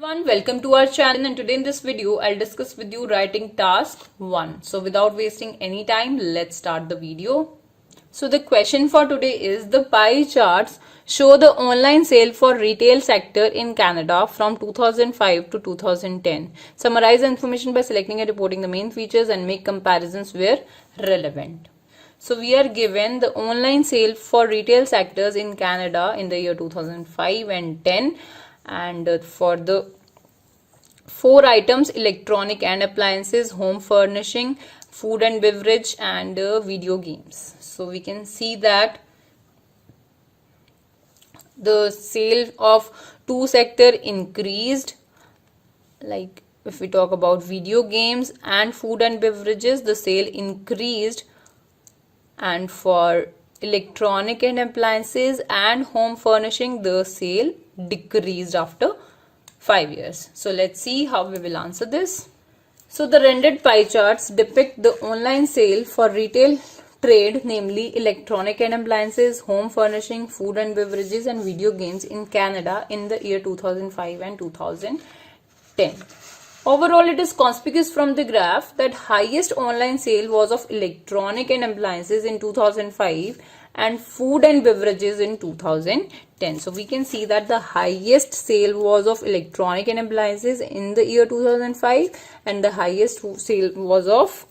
Everyone, welcome to our channel, and today in this video I'll discuss with you writing task 1. So without wasting any time, let's start the video. So the question for today is, the pie charts show the online sale for retail sector in Canada from 2005 to 2010. Summarize the information by selecting and reporting the main features and make comparisons where relevant. So we are given the online sale for retail sectors in Canada in the year 2005 and 10, and for the 4 items: electronic and appliances, home furnishing, food and beverage, and video games. So we can see that the sale of 2 sector increased. Like if we talk about video games and food and beverages, the sale increased, and for electronic and appliances and home furnishing, the sale decreased after 5 years. So let's see how we will answer this. So the rendered pie charts depict the online sale for retail trade, namely electronic and appliances, home furnishing, food and beverages, and video games in Canada in the year 2005 and 2010. Overall, it is conspicuous from the graph that highest online sale was of electronic and appliances in 2005 and food and beverages in 2010. So we can see that the highest sale was of electronic and appliances in the year 2005, and the highest sale was of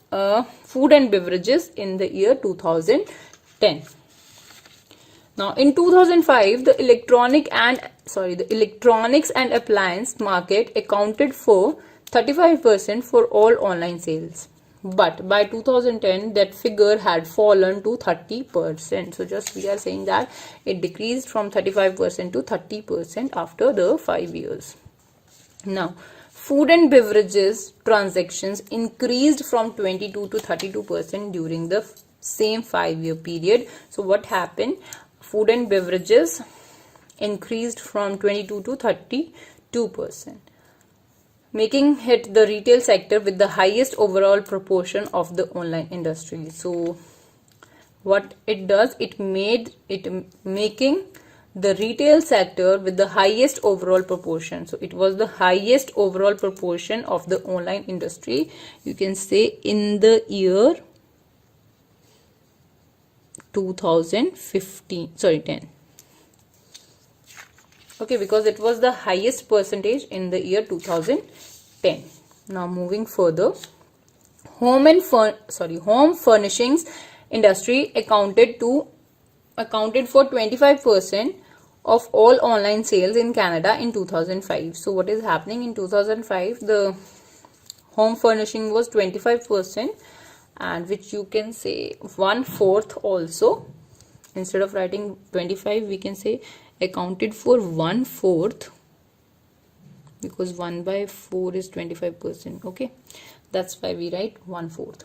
food and beverages in the year 2010. Now in 2005, the electronics and appliance market accounted for 35% for all online sales, but by 2010 that figure had fallen to 30%. So just we are saying that it decreased from 35% to 30% after the 5 years. Now food and beverages transactions increased from 22 to 32% during the same 5-year period. So what happened? Food and beverages increased from 22 to 32%, making it the retail sector with the highest overall proportion of the online industry. So what it does, making the retail sector with the highest overall proportion. So it was the highest overall proportion of the online industry, you can say, in the year 10. Okay, because it was the highest percentage in the year 2010. Now moving further, home furnishings industry accounted for 25% of all online sales in Canada in 2005. So what is happening in 2005? The home furnishing was 25%, and which you can say 1/4 also. Instead of writing 25, we can say accounted for 1/4, because 1/4 is 25%. Okay, that's why we write 1/4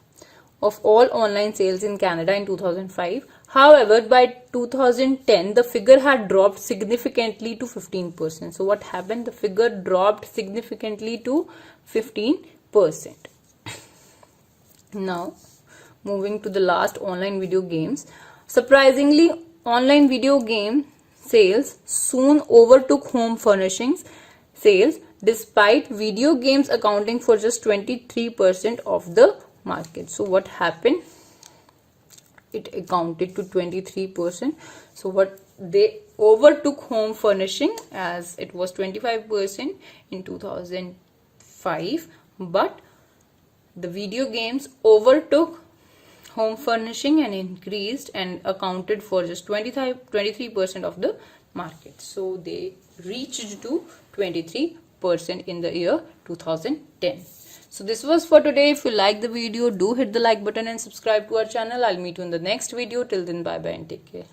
of all online sales in Canada in 2005. However, by 2010 the figure had dropped significantly to 15%. So what happened? The figure dropped significantly to 15%. Now moving to the last, online video games. Surprisingly, online video game sales soon overtook home furnishings sales, despite video games accounting for just 23% of the market. So what happened? It accounted to 23%. So what they overtook home furnishing, as it was 25% in 2005, but the video games overtook home furnishing and increased and accounted for just 23% of the market. So they reached to 23% in the year 2010. So this was for today. If you like the video, do hit the like button and subscribe to our channel. I'll meet you in the next video. Till then, bye bye and take care.